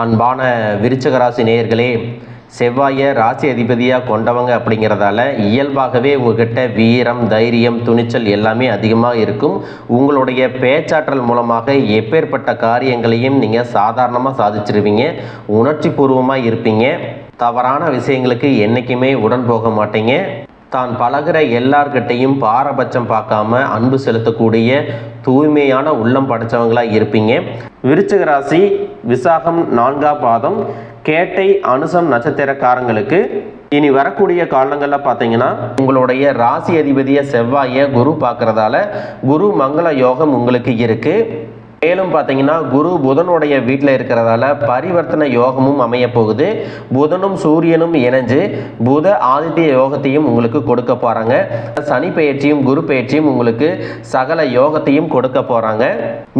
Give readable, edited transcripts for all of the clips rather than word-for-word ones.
அன்பான விருச்சிக ராசி நேயர்களே, செவ்வாயை ராசி அதிபதியாக கொண்டவங்க அப்படிங்கிறதால இயல்பாகவே உங்ககிட்ட வீரம், தைரியம், துணிச்சல் எல்லாமே அதிகமாக இருக்கும். உங்களுடைய பேச்சாற்றல் மூலமாக எப்பேற்பட்ட காரியங்களையும் நீங்கள் சாதாரணமாக சாதிச்சிருவீங்க. உணர்ச்சி பூர்வமாக இருப்பீங்க. தவறான விஷயங்களுக்கு என்றைக்குமே உடன் போக மாட்டீங்க. தான் பழகிற எல்லார்கிட்டையும் பாரபட்சம் பார்க்காம அன்பு செலுத்தக்கூடிய தூய்மையான உள்ளம் படைத்தவங்களாக இருப்பீங்க. விருச்சிக ராசி விசாகம் 4ஆம் பாதம் கேட்டை அனுசம் நட்சத்திரக்காரங்களுக்கு இனி வரக்கூடிய காலங்களில் பார்த்தீங்கன்னா உங்களுடைய ராசி அதிபதியை செவ்வாயை குரு பார்க்கறதால குரு மங்கள யோகம் உங்களுக்கு இருக்குது. மேலும் பார்த்தீங்கன்னா குரு புதனுடைய வீட்டில் இருக்கிறதால பரிவர்த்தனை யோகமும் அமைய போகுது. புதனும் சூரியனும் இணைஞ்சு புத ஆதித்ய யோகத்தையும் உங்களுக்கு கொடுக்க போகிறாங்க. சனி பயிற்சியும் குரு பயிற்சியும் உங்களுக்கு சகல யோகத்தையும் கொடுக்க போகிறாங்க.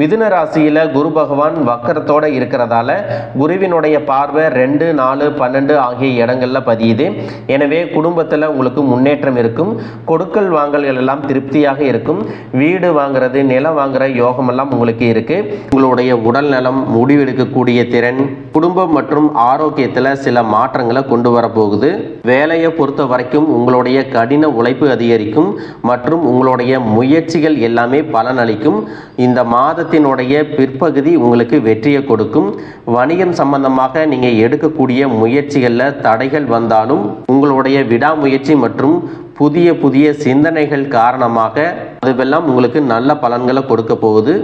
மிதுன ராசியில் குரு பகவான் வக்கரத்தோடு இருக்கிறதால குருவினுடைய பார்வை 2, 4, 12 ஆகிய இடங்களில் பதியுது. எனவே குடும்பத்தில் உங்களுக்கு முன்னேற்றம் இருக்கும். கொடுக்கல் வாங்கல்கள் எல்லாம் திருப்தியாக இருக்கும். வீடு வாங்குறது, நிலம் வாங்குற யோகமெல்லாம் உங்களுக்கு இருக்குது. உங்களுடைய உடல் நலம், முடிவெடுக்கக்கூடிய திறன், குடும்பம் மற்றும் ஆரோக்கியத்தில் சில மாற்றங்களை கொண்டு வரப்போகுது. வேலையை பொறுத்த வரைக்கும் உங்களுடைய கடின உழைப்பு அதிகரிக்கும் மற்றும் உங்களுடைய முயற்சிகள் எல்லாமே பலனளிக்கும். இந்த மாதத்தினுடைய பிற்பகுதி உங்களுக்கு வெற்றியை கொடுக்கும். வணிகம் சம்பந்தமாக நீங்கள் எடுக்கக்கூடிய முயற்சிகளில் தடைகள் வந்தாலும் உங்களுடைய விடாமுயற்சி மற்றும் புதிய புதிய சிந்தனைகள் காரணமாக அதுவெல்லாம் உங்களுக்கு நல்ல பலன்களை கொடுக்க போகுது.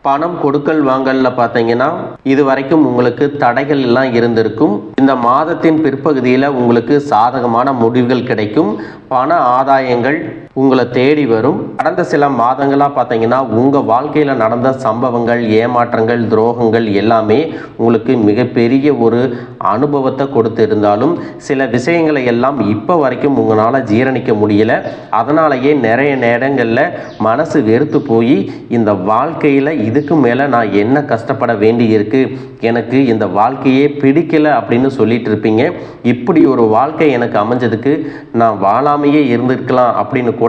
பணம் கொடுக்கல் வாங்கல்ல பார்த்தீங்கன்னா இது வரைக்கும் உங்களுக்கு தடைகள் எல்லாம் இருந்திருக்கும். இந்த மாதத்தின் பிற்பகுதியில் உங்களுக்கு சாதகமான முடிவுகள் கிடைக்கும். பண ஆதாயங்கள் உங்களை தேடி வரும். கடந்த சில மாதங்களாக பார்த்தீங்கன்னா உங்கள் வாழ்க்கையில் நடந்த சம்பவங்கள், ஏமாற்றங்கள், துரோகங்கள் எல்லாமே உங்களுக்கு மிகப்பெரிய ஒரு அனுபவத்தை கொடுத்து இருந்தாலும் சில விஷயங்களை எல்லாம் இப்போ வரைக்கும் உங்களால் ஜீரணிக்க முடியல. அதனாலேயே நிறைய நேரங்களில் மனசு வெறுத்து போய் இந்த வாழ்க்கையில் இதுக்கு மேலே நான் என்ன கஷ்டப்பட வேண்டி இருக்கு, எனக்கு இந்த வாழ்க்கையே பிடிக்கல அப்படின்னு சொல்லிட்டு இருப்பீங்க. இப்படி ஒரு வாழ்க்கை எனக்கு அமைஞ்சதுக்கு நான் வாழாமையே இருந்திருக்கலாம் அப்படின்னு கூட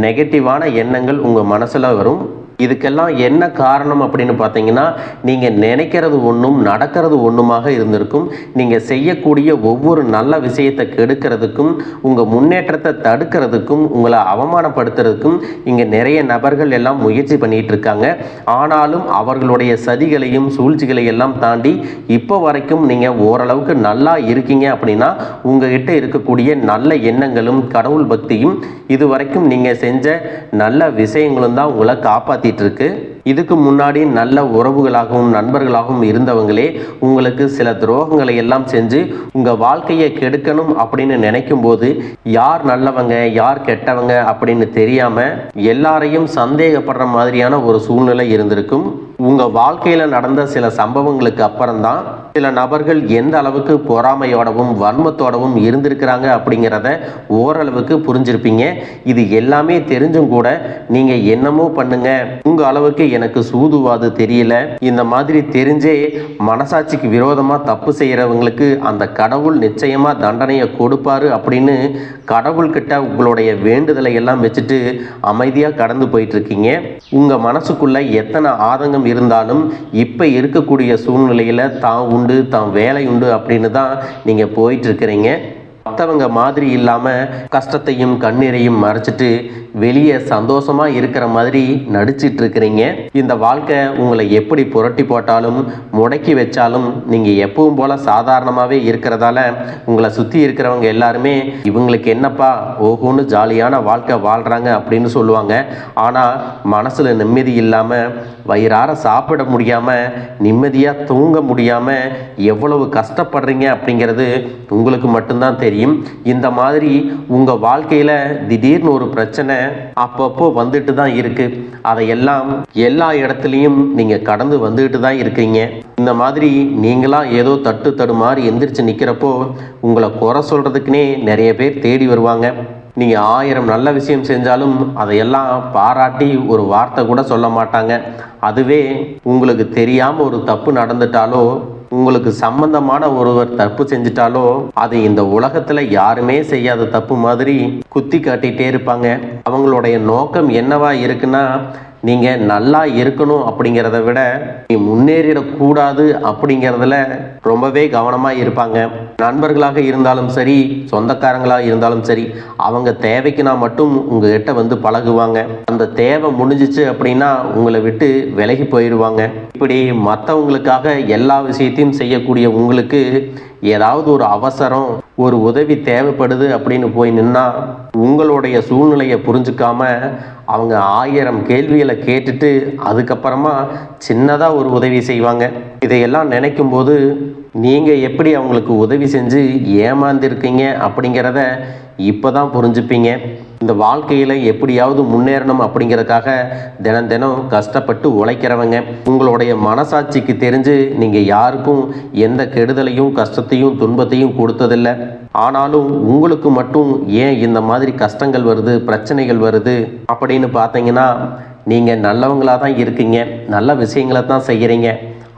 நெகட்டிவான எண்ணங்கள் உங்கள் மனசில் வரும். இதுக்கெல்லாம் என்ன காரணம் அப்படின்னு பார்த்தீங்கன்னா நீங்கள் நினைக்கிறது ஒன்றும் நடக்கிறது ஒன்றுமாக இருந்திருக்கும். நீங்கள் செய்யக்கூடிய ஒவ்வொரு நல்ல விஷயத்தை கெடுக்கிறதுக்கும் உங்கள் முன்னேற்றத்தை தடுக்கிறதுக்கும் உங்களை அவமானப்படுத்துறதுக்கும் இங்கே நிறைய நபர்கள் எல்லாம் முயற்சி பண்ணிட்டு இருக்காங்க. ஆனாலும் அவர்களுடைய சதிகளையும் சூழ்ச்சிகளை எல்லாம் தாண்டி இப்போ வரைக்கும் நீங்கள் ஓரளவுக்கு நல்லா இருக்கீங்க. அப்படின்னா உங்ககிட்ட இருக்கக்கூடிய நல்ல எண்ணங்களும் கடவுள் பக்தியும் இது வரைக்கும் நீங்கள் செஞ்ச நல்ல விஷயங்களும் தான் உங்களை காப்பாற்றி இருக்கு. இதுக்கு முன்னாடி நல்ல உறவுகளாகவும் நண்பர்களாகவும் இருந்தவங்களே உங்களுக்கு சில துரோகங்களை எல்லாம் செஞ்சு உங்க வாழ்க்கையை கெடுக்கணும் அப்படின்னு நினைக்கும் போது யார் நல்லவங்க யார் கெட்டவங்க அப்படின்னு தெரியாம எல்லாரையும் சந்தேகப்படுற மாதிரியான ஒரு சூழ்நிலை இருந்திருக்கும். உங்க வாழ்க்கையில நடந்த சில சம்பவங்களுக்கு அப்புறம்தான் சில நபர்கள் எந்த அளவுக்கு பொறாமையோடவும் வன்மத்தோடவும் இருந்திருக்கிறாங்க அப்படிங்கிறத ஓரளவுக்கு புரிஞ்சிருப்பீங்க. இது எல்லாமே தெரிஞ்சும் கூட நீங்க என்னமோ பண்ணுங்க, உங்க அளவுக்கு எனக்கு சூதுவாது தெரியல, இந்த மாதிரி தெரிஞ்சே மனசாட்சிக்கு விரோதமா தப்பு செய்யறவங்களுக்கு அந்த கடவுள் நிச்சயமா தண்டனையை கொடுப்பாரு அப்படின்னு கடவுள்கிட்ட உங்களுடைய வேண்டுதலை எல்லாம் வச்சுட்டு அமைதியா கடந்து போயிட்டு இருக்கீங்க. உங்க மனசுக்குள்ள எத்தனை ஆதங்கம் இருந்தாலும் இப்ப இருக்கக்கூடிய சூழ்நிலையில தான் உண்டு, தான் வேலை உண்டு அப்படின்னு தான் நீங்க போயிட்டு இருக்கிறீங்க. மற்றவங்க மாதிரி இல்லாம கஷ்டத்தையும் கண்ணீரையும் மறைச்சிட்டு வெளியே சந்தோஷமா இருக்கிற மாதிரி நடிச்சிட்டு இருக்கிறீங்க. இந்த வாழ்க்கை உங்களை எப்படி புரட்டி போட்டாலும் முடக்கி வச்சாலும் நீங்க எப்பவும் போல சாதாரணமாவே இருக்கிறதால உங்களை சுத்தி இருக்கிறவங்க எல்லாருமே இவங்களுக்கு என்னப்பா ஓஹோன்னு ஜாலியான வாழ்க்கை வாழ்றாங்க அப்படின்னு சொல்லுவாங்க. ஆனா மனசுல நிம்மதி இல்லாம வயிறார சாப்பிட முடியாம நிம்மதியா தூங்க முடியாம எவ்வளவு கஷ்டப்படுறீங்க அப்படிங்கிறது உங்களுக்கு மட்டும்தான் தெரியும். இந்த மாதிரி உங்க வாழ்க்கையில திடீர்னு ஒரு பிரச்சனை அப்பப்போ வந்துட்டு தான் இருக்கு. அதையெல்லாம் எல்லா இடத்துலையும் நீங்க கடந்து வந்துட்டு தான் இருக்கீங்க. இந்த மாதிரி நீங்களா ஏதோ தடுமாறி எந்திரிச்சு நிக்கிறப்போ உங்களை குறை சொல்றதுக்குன்னே நிறைய பேர் தேடி வருவாங்க. நீங்க 1000 நல்ல விஷயம் செஞ்சாலும் அதையெல்லாம் பாராட்டி ஒரு வார்த்தை கூட சொல்ல மாட்டாங்க. அதுவே உங்களுக்கு தெரியாம ஒரு தப்பு நடந்துட்டாலோ உங்களுக்கு சம்பந்தமான ஒருவர் தப்பு செஞ்சிட்டாலோ அது இந்த உலகத்துல யாருமே செய்யாத தப்பு மாதிரி குத்தி காட்டிட்டே இருப்பாங்க. அவங்களுடைய நோக்கம் என்னவா இருக்குன்னா நீங்கள் நல்லா இருக்கணும் அப்படிங்கிறத விட நீ முன்னேறிடக்கூடாது அப்படிங்கிறதுல ரொம்பவே கவனமாக இருப்பாங்க. நண்பர்களாக இருந்தாலும் சரி, சொந்தக்காரங்களாக இருந்தாலும் சரி, அவங்க தேவைக்குனா மட்டும் உங்ககிட்ட வந்து பழகுவாங்க. அந்த தேவை முடிஞ்சிச்சு அப்படின்னா உங்களை விட்டு விலகி போயிடுவாங்க. இப்படி மற்றவங்களுக்காக எல்லா விஷயத்தையும் செய்யக்கூடிய உங்களுக்கு ஏதாவது ஒரு அவசரம், ஒரு உதவி தேவைப்படுது அப்படின்னு போய் நின்னா உங்களுடைய சூழ்நிலையை புரிஞ்சுக்காம அவங்க 1000 கேள்விகளை கேட்டுட்டு அதுக்கப்புறமா சின்னதாக ஒரு உதவி செய்வாங்க. இதையெல்லாம் நினைக்கும் போது நீங்கள் எப்படி அவங்களுக்கு உதவி செஞ்சு ஏமாந்துருக்கீங்க அப்படிங்கிறத இப்போ தான் புரிஞ்சுப்பீங்க. இந்த வாழ்க்கையில் எப்படியாவது முன்னேறணும் அப்படிங்கிறதுக்காக தினம் தினம் கஷ்டப்பட்டு உழைக்கிறவங்க. உங்களுடைய மனசாட்சிக்கு தெரிஞ்சு நீங்கள் யாருக்கும் எந்த கெடுதலையும் கஷ்டத்தையும் துன்பத்தையும் கொடுத்ததில்லை. ஆனாலும் உங்களுக்கு மட்டும் ஏன் இந்த மாதிரி கஷ்டங்கள் வருது, பிரச்சனைகள் வருது அப்படின்னு பார்த்தீங்கன்னா நீங்கள் நல்லவங்களாக தான் இருக்கீங்க, நல்ல விஷயங்களை தான் செய்கிறீங்க.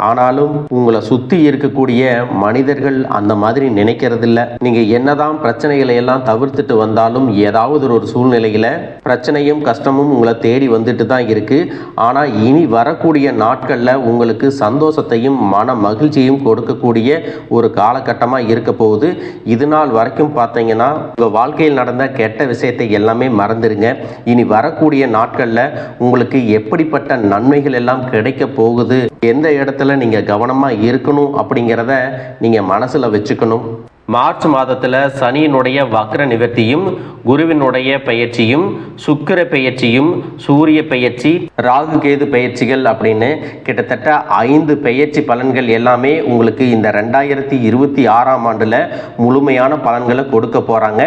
ஆனாலும் உங்களை சுற்றி இருக்கக்கூடிய மனிதர்கள் அந்த மாதிரி நினைக்கிறதில்ல. நீங்கள் என்னதான் பிரச்சனைகளை எல்லாம் தவிர்த்துட்டு வந்தாலும் ஏதாவது ஒரு சூழ்நிலையில் பிரச்சனையும் கஷ்டமும் உங்களை தேடி வந்துட்டு தான் இருக்குது. ஆனால் இனி வரக்கூடிய நாட்களில் உங்களுக்கு சந்தோஷத்தையும் மன மகிழ்ச்சியும் கொடுக்கக்கூடிய ஒரு காலகட்டமாக இருக்க போகுது. இது நாள் வரைக்கும் பார்த்தீங்கன்னா உங்கள் வாழ்க்கையில் நடந்த கெட்ட விஷயத்தை எல்லாமே மறந்துடுங்க. இனி வரக்கூடிய நாட்களில் உங்களுக்கு எப்படிப்பட்ட நன்மைகள் எல்லாம் கிடைக்க போகுது, எந்த இடத்துல நீங்கள் கவனமாக இருக்கணும் அப்படிங்கிறத நீங்கள் மனசில் வச்சுக்கணும். மார்ச் மாதத்தில் சனியினுடைய வக்ர நிவர்த்தியும், குருவினுடைய பெயர்ச்சியும், சுக்கிர பெயர்ச்சியும், சூரிய பெயர்ச்சி, ராகு கேது பெயர்ச்சிகள் அப்படின்னு கிட்டத்தட்ட 5 பெயர்ச்சி பலன்கள் எல்லாமே உங்களுக்கு இந்த 2026ஆம் ஆண்டில் முழுமையான பலன்களை கொடுக்க போகிறாங்க.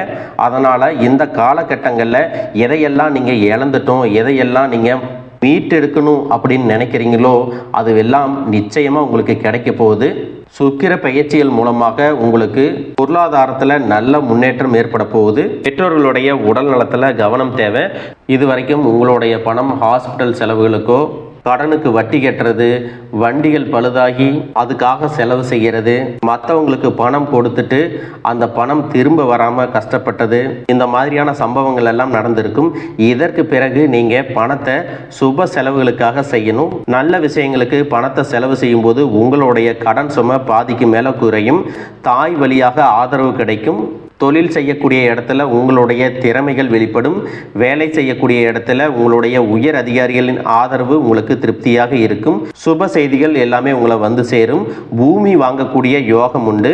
அதனால் இந்த காலகட்டங்களில் எதையெல்லாம் நீங்கள் இழந்துட்டோம், எதையெல்லாம் நீங்கள் மீட்டெடுக்கணும் அப்படின்னு நினைக்கிறீங்களோ அதுவெல்லாம் நிச்சயமாக உங்களுக்கு கிடைக்க போகுது. சுக்கிர பயிற்சிகள் மூலமாக உங்களுக்கு பொருளாதாரத்தில் நல்ல முன்னேற்றம் ஏற்பட போகுது. பெற்றோர்களுடைய உடல் நலத்தில் கவனம் தேவை. இதுவரைக்கும் உங்களுடைய பணம் ஹாஸ்பிட்டல் செலவுகளுக்கோ, கடனுக்கு வட்டி கட்டுறது, வண்டிகள் பழுதாகி அதுக்காக செலவு செய்கிறது, மற்றவங்களுக்கு பணம் கொடுத்துட்டு அந்த பணம் திரும்ப வராமல் கஷ்டப்பட்டது, இந்த மாதிரியான சம்பவங்கள் எல்லாம் நடந்திருக்கும். இதற்கு பிறகு நீங்கள் பணத்தை சுப செலவுகளுக்காக செய்யணும். நல்ல விஷயங்களுக்கு பணத்தை செலவு செய்யும் போது உங்களுடைய கடன் சுமை பாதிக்கு மேலே குறையும். தாய் வழியாக ஆதரவு கிடைக்கும். தொழில் செய்யக்கூடிய இடத்துல உங்களுடைய திறமைகள் வெளிப்படும். வேலை செய்யக்கூடிய இடத்துல உங்களுடைய உயர் அதிகாரிகளின் ஆதரவு உங்களுக்கு திருப்தியாக இருக்கும். சுப செய்திகள் எல்லாமே உங்களை வந்து சேரும். பூமி வாங்கக்கூடிய யோகம் உண்டு.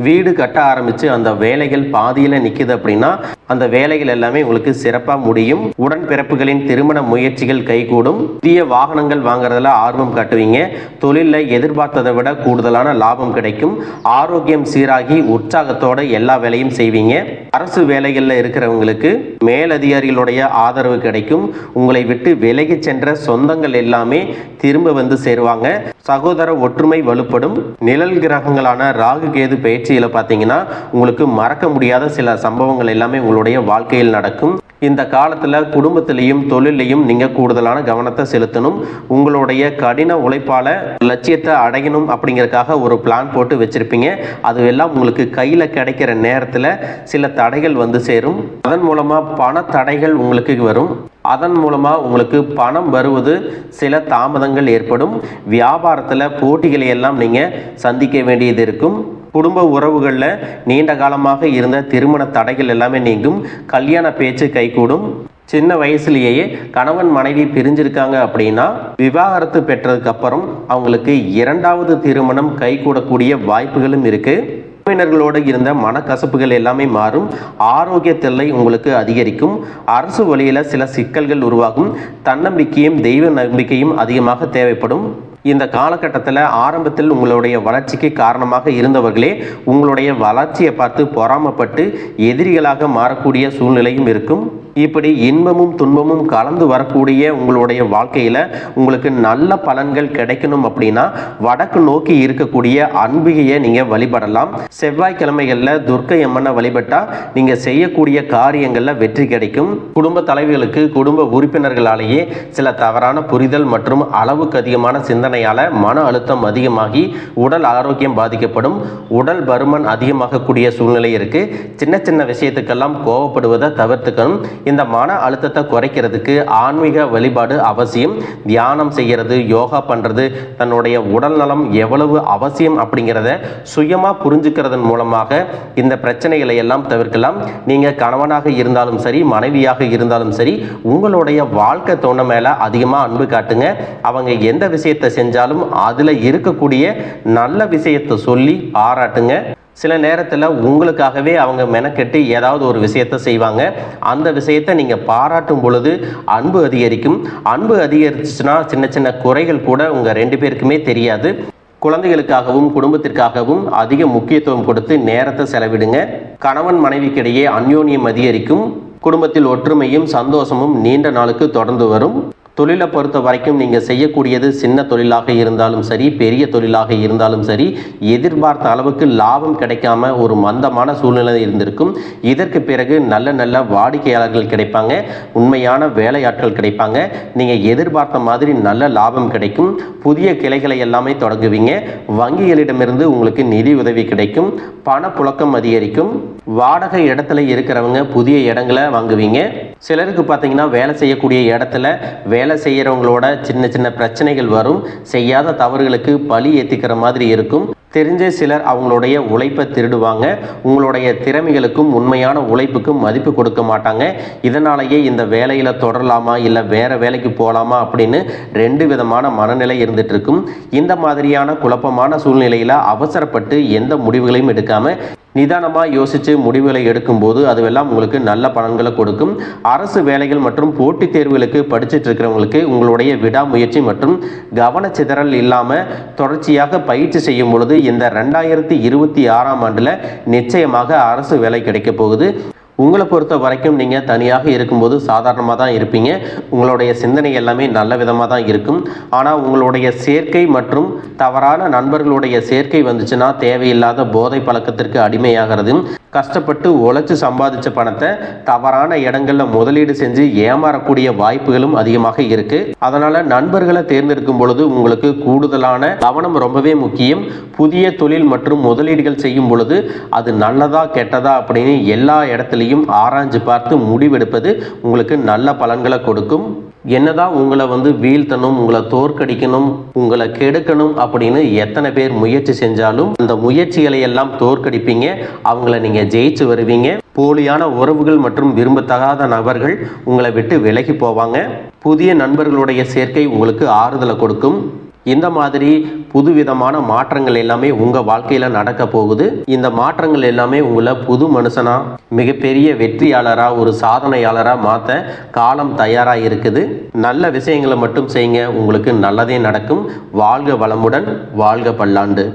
வீடு கட்ட ஆரம்பித்து அந்த வேலைகள் பாதியில் நிற்குது அப்படின்னா அந்த வேலைகள் எல்லாமே உங்களுக்கு சிறப்பாக முடியும். உடன்பிறப்புகளின் திருமண முயற்சிகள் கைகூடும். புதிய வாகனங்கள் வாங்குறதுல ஆர்வம் காட்டுவீங்க. தொழிலில் எதிர்பார்த்ததை விட கூடுதலான லாபம் கிடைக்கும். ஆரோக்கியம் சீராகி உற்சாகத்தோட எல்லா வேலையும் செய்வீங்க. அரசு வேலைகளில் இருக்கிறவங்களுக்கு மேலதிகாரிகளுடைய ஆதரவு கிடைக்கும். உங்களை விட்டு விலகி சென்ற சொந்தங்கள் எல்லாமே திரும்ப வந்து சேருவாங்க. சகோதர ஒற்றுமை வலுப்படும். நிழல் கிரகங்களான ராகு கேது பயிற்சியில் பார்த்தீங்கன்னா உங்களுக்கு மறக்க முடியாத சில சம்பவங்கள் எல்லாமே உங்களுடைய வாழ்க்கையில் நடக்கும். இந்த காலத்தில் குடும்பத்திலையும் தொழிலையும் நீங்கள் கூடுதலான கவனத்தை செலுத்தணும். உங்களுடைய கடின உழைப்பால் லட்சியத்தை அடையணும் அப்படிங்கிறதுக்காக ஒரு பிளான் போட்டு வச்சுருப்பீங்க. அதுவெல்லாம் உங்களுக்கு கையில் கிடைக்கிற நேரத்தில் சில தடைகள் வந்து சேரும். அதன் மூலமாக பண தடைகள் உங்களுக்கு வரும். அதன் மூலமாக உங்களுக்கு பணம் வருவது சில தாமதங்கள் ஏற்படும். வியாபாரத்தில் போட்டிகளை எல்லாம் நீங்கள் சந்திக்க வேண்டியது இருக்கும். குடும்ப உறவுகளில் நீண்ட காலமாக இருந்த திருமண தடைகள் எல்லாமே நீங்கும். கல்யாண பேச்சு கைகூடும். சின்ன வயசுலேயே கணவன் மனைவி பிரிஞ்சிருக்காங்க அப்படின்னா விவாகரத்து பெற்றதுக்கு அப்புறம் அவங்களுக்கு 2வது திருமணம் கைகூடக்கூடிய வாய்ப்புகளும் இருக்குது. உறவினர்களோடு இருந்த மனக்கசப்புகள் எல்லாமே மாறும். ஆரோக்கிய தொல்லை உங்களுக்கு அதிகரிக்கும். அரசு வழியில் சில சிக்கல்கள் உருவாகும். தன்னம்பிக்கையும் தெய்வ நம்பிக்கையும் அதிகமாக தேவைப்படும். இந்த காலகட்டத்தில் ஆரம்பத்தில் உங்களுடைய வளர்ச்சிக்கு காரணமாக இருந்தவர்களே உங்களுடைய வளர்ச்சியை பார்த்து பொறாமப்பட்டு எதிரிகளாக மாறக்கூடிய சூழ்நிலையும் இருக்கும். இப்படி இன்பமும் துன்பமும் கலந்து வரக்கூடிய உங்களுடைய வாழ்க்கையில் உங்களுக்கு நல்ல பலன்கள் கிடைக்கணும் அப்படின்னா வடக்கு நோக்கி இருக்கக்கூடிய அம்பிகையை நீங்கள் வழிபடலாம். செவ்வாய்க்கிழமைகளில் துர்க்கை அம்மனை வழிபட்டால் நீங்கள் செய்யக்கூடிய காரியங்களில் வெற்றி கிடைக்கும். குடும்ப தலைவிகளுக்கு குடும்ப உறுப்பினர்களாலேயே சில தவறான புரிதல் மற்றும் அளவுக்கு அதிகமான சிந்தனை சிந்தனையால் மன அழுத்தம் அதிகமாகி உடல் ஆரோக்கியம் பாதிக்கப்படும். உடல் பருமன் அதிகமாகக்கூடிய சூழ்நிலை இருக்குது. சின்ன சின்ன விஷயத்துக்கெல்லாம் கோவப்படுவதை தவிர்த்துக்கணும். இந்த மன அழுத்தத்தை குறைக்கிறதுக்கு ஆன்மீக வழிபாடு அவசியம். தியானம் செய்கிறது, யோகா பண்ணுறது, தன்னுடைய உடல் நலம் எவ்வளவு அவசியம் அப்படிங்கிறத சுயமாக புரிஞ்சுக்கிறதன் மூலமாக இந்த பிரச்சனைகளை எல்லாம் தவிர்க்கலாம். நீங்கள் கணவனாக இருந்தாலும் சரி, மனைவியாக இருந்தாலும் சரி, உங்களுடைய வாழ்க்கை துணை மேலே அதிகமாக அன்பு காட்டுங்க. அவங்க எந்த விஷயத்தை செஞ்சாலும் அதில் இருக்கக்கூடிய நல்ல விஷயத்தை சொல்லி பாராட்டுங்க. சில நேரத்தில் உங்களுக்காகவே அவங்க மெனக்கெட்டு ஏதாவது ஒரு விஷயத்தை செய்வாங்க. அந்த விஷயத்தை நீங்கள் பாராட்டும் பொழுது அன்பு அதிகரிக்கும். அன்பு அதிகரிச்சுன்னா சின்ன சின்ன குறைகள் கூட உங்கள் 2 பேருக்குமே தெரியாது. குழந்தைகளுக்காகவும் குடும்பத்திற்காகவும் அதிக முக்கியத்துவம் கொடுத்து நேரத்தை செலவிடுங்க. கணவன் மனைவிக்கிடையே அந்யோன்யம் அதிகரிக்கும். குடும்பத்தில் ஒற்றுமையும் சந்தோஷமும் நீண்ட நாளுக்கு தொடர்ந்து வரும். தொழிலை பொறுத்த வரைக்கும் நீங்கள் செய்யக்கூடியது சின்ன தொழிலாக இருந்தாலும் சரி, பெரிய தொழிலாக இருந்தாலும் சரி, எதிர்பார்த்த அளவுக்கு லாபம் கிடைக்காம ஒரு மந்தமான சூழ்நிலை இருந்திருக்கும். இதற்கு பிறகு நல்ல நல்ல வாடிக்கையாளர்கள் கிடைப்பாங்க, உண்மையான வேலையாட்கள் கிடைப்பாங்க. நீங்கள் எதிர்பார்த்த மாதிரி நல்ல லாபம் கிடைக்கும். புதிய கிளைகளை எல்லாமே தொடங்குவீங்க. வங்கிகளிடமிருந்து உங்களுக்கு நிதி உதவி கிடைக்கும். பணப்புழக்கம் அதிகரிக்கும். வாடகை இடத்துல இருக்கிறவங்க புதிய இடங்களை வாங்குவீங்க. சிலருக்கு பார்த்தீங்கன்னா வேலை செய்யக்கூடிய இடத்துல வேலை செய்கிறவங்களோட சின்ன சின்ன பிரச்சனைகள் வரும். செய்யாத தவறுகளுக்கு பழி ஏற்றிக்கிற மாதிரி இருக்கும். தெரிஞ்ச சிலர் அவங்களுடைய உழைப்பை திருடுவாங்க. உங்களுடைய திறமைகளுக்கும் உண்மையான உழைப்புக்கும் மதிப்பு கொடுக்க மாட்டாங்க. இதனாலேயே இந்த வேலையில் தொடரலாமா இல்லை வேறு வேலைக்கு போகலாமா அப்படின்னு 2 விதமான மனநிலை இருந்துட்டு இருக்கும். இந்த மாதிரியான குழப்பமான சூழ்நிலையில் அவசரப்பட்டு எந்த முடிவுகளையும் எடுக்காமல் நிதானமாக யோசித்து முடிவுகளை எடுக்கும்போது அதுவெல்லாம் உங்களுக்கு நல்ல பலன்களை கொடுக்கும். அரசு வேலைகள் மற்றும் போட்டித் தேர்வுகளுக்கு படிச்சுட்டு இருக்கிறவங்களுக்கு உங்களுடைய விடாமுயற்சி மற்றும் கவனச்சிதறல் இல்லாமல் தொடர்ச்சியாக பயிற்சி செய்யும் பொழுது இந்த 2026ஆம் ஆண்டில் நிச்சயமாக அரசு வேலை கிடைக்க போகுது. உங்களை பொறுத்த வரைக்கும் நீங்கள் தனியாக இருக்கும்போது சாதாரணமாக தான் இருப்பீங்க. உங்களுடைய சிந்தனை எல்லாமே நல்ல விதமாக தான் இருக்கும். ஆனால் உங்களுடைய சேர்க்கை மற்றும் தவறான நண்பர்களுடைய சேர்க்கை வந்துச்சுன்னா தேவையில்லாத போதை பழக்கத்திற்கு அடிமையாகிறது. கஷ்டப்பட்டு உழைச்சி சம்பாதிச்ச பணத்தை தவறான இடங்களில் முதலீடு செஞ்சு ஏமாறக்கூடிய வாய்ப்புகளும் அதிகமாக இருக்கு. அதனால நண்பர்களை தேர்ந்தெடுக்கும் பொழுது உங்களுக்கு கூடுதலான கவனம் ரொம்பவே முக்கியம். புதிய தொழில் மற்றும் முதலீடுகள் செய்யும் பொழுது அது நல்லதா கெட்டதா அப்படின்னு எல்லா இடத்துலையும் ஆராய்ஞ்சு பார்த்து முடிவெடுப்பது உங்களுக்கு நல்ல பலன்களை கொடுக்கும். என்னதான் உங்களை வீழ்த்தணும், உங்களை தோற்கடிக்கணும், உங்களை கெடுக்கணும் அப்படின்னு எத்தனை பேர் முயற்சி செஞ்சாலும் அந்த முயற்சிகளை எல்லாம் தோற்கடிப்பீங்க. அவங்கள நீங்க ஜெயிச்சு வருவீங்க. போலியான உறவுகள் மற்றும் விரும்பத்தகாத நபர்கள் உங்களை விட்டு விலகி போவாங்க. புதிய நண்பர்களுடைய சேர்க்கை உங்களுக்கு ஆறுதலை கொடுக்கும். இந்த மாதிரி புதுவிதமான மாற்றங்கள் எல்லாமே உங்கள் வாழ்க்கையில் நடக்க போகுது. இந்த மாற்றங்கள் எல்லாமே உங்களை புது மனுஷனாக மிகப்பெரிய வெற்றியாளராக ஒரு சாதனையாளராக மாற்ற காலம் தயாராக இருக்குது. நல்ல விஷயங்களை மட்டும் செய்யுங்க, உங்களுக்கு நல்லதே நடக்கும். வாழ்க வளமுடன், வாழ்க பல்லாண்டு.